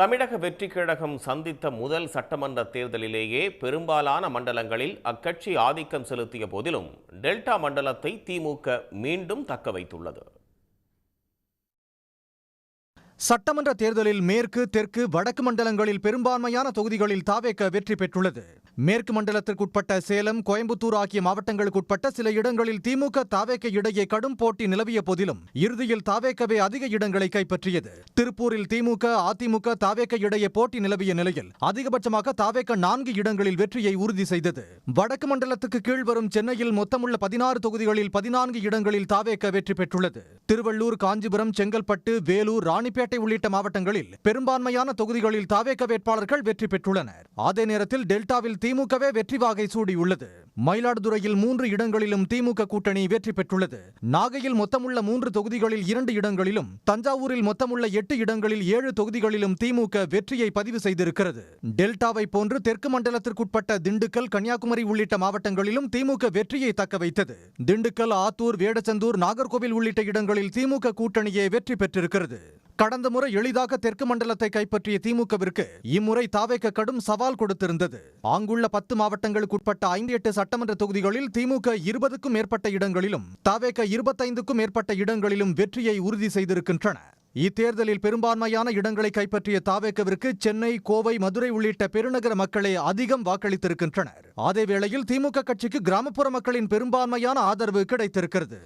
தமிழக வெற்றிக் கழகம் சந்தித்த முதல் சட்டமன்ற தேர்தலிலேயே பெரும்பாலான மண்டலங்களில் அக்கட்சி ஆதிக்கம் செலுத்திய போதிலும் டெல்டா மண்டலத்தை திமுக மீண்டும் தக்க வைத்துள்ளது. சட்டமன்ற தேர்தலில் மேற்கு, தெற்கு, வடக்கு மண்டலங்களில் பெரும்பான்மையான தொகுதிகளில் தாவேக வெற்றி பெற்றுள்ளது. மேற்கு மண்டலத்திற்குட்பட்ட சேலம், கோயம்புத்தூர் ஆகிய மாவட்டங்களுக்குட்பட்ட சில இடங்களில் திமுக தாவேக இடையே கடும் போட்டி நிலவிய போதிலும் இறுதியில் தாவேகவே அதிக இடங்களை கைப்பற்றியது. திருப்பூரில் திமுக, அதிமுக, தாவேக இடையே போட்டி நிலவிய நிலையில் அதிகபட்சமாக தாவேக 4 இடங்களில் வெற்றியை உறுதி செய்தது. வடக்கு மண்டலத்துக்கு கீழ் வரும் சென்னையில் மொத்தமுள்ள 16 தொகுதிகளில் 14 இடங்களில் தாவேக வெற்றி பெற்றுள்ளது. திருவள்ளூர், காஞ்சிபுரம், செங்கல்பட்டு, வேலூர், ராணிப்பேட்டை உள்ளிட்ட மாவட்டங்களில் பெரும்பான்மையான தொகுதிகளில் தாவேக வேட்பாளர்கள் வெற்றி பெற்றுள்ளனர். அதே நேரத்தில் டெல்டாவில் திமுகவே வெற்றி வாகை சூடியுள்ளது. மயிலாடுதுறையில் 3 இடங்களிலும் திமுக கூட்டணி வெற்றி பெற்றுள்ளது. நாகையில் மொத்தமுள்ள 3 தொகுதிகளில் 2 இடங்களிலும், தஞ்சாவூரில் மொத்தமுள்ள 8 இடங்களில் 7 தொகுதிகளிலும் திமுக வெற்றியை பதிவு செய்திருக்கிறது. டெல்டாவை போன்று தெற்கு மண்டலத்திற்குட்பட்ட திண்டுக்கல், கன்னியாகுமரி உள்ளிட்ட மாவட்டங்களிலும் திமுக வெற்றியை தக்க வைத்தது. திண்டுக்கல், ஆத்தூர், வேடச்சந்தூர், நாகர்கோவில் உள்ளிட்ட இடங்களில் திமுக கூட்டணியே வெற்றி பெற்றிருக்கிறது. கடந்த முறை எளிதாக தெற்கு மண்டலத்தை கைப்பற்றிய திமுகவிற்கு இம்முறை தாவேக கடும் சவால் கொடுத்திருந்தது. அங்குள்ள 10 மாவட்டங்களுக்குட்பட்ட 58 சட்டமன்ற தொகுதிகளில் திமுக 20க்கும் மேற்பட்ட இடங்களிலும், தாவேக 25க்கும் மேற்பட்ட இடங்களிலும் வெற்றியை உறுதி செய்திருக்கின்றன. இத்தேர்தலில் பெரும்பான்மையான இடங்களை கைப்பற்றிய தாவேகவிற்கு சென்னை, கோவை, மதுரை உள்ளிட்ட பெருநகர மக்களே அதிகம் வாக்களித்திருக்கின்றனர். அதேவேளையில் திமுக கட்சிக்கு கிராமப்புற மக்களின் பெரும்பான்மையான ஆதரவு கிடைத்திருக்கிறது.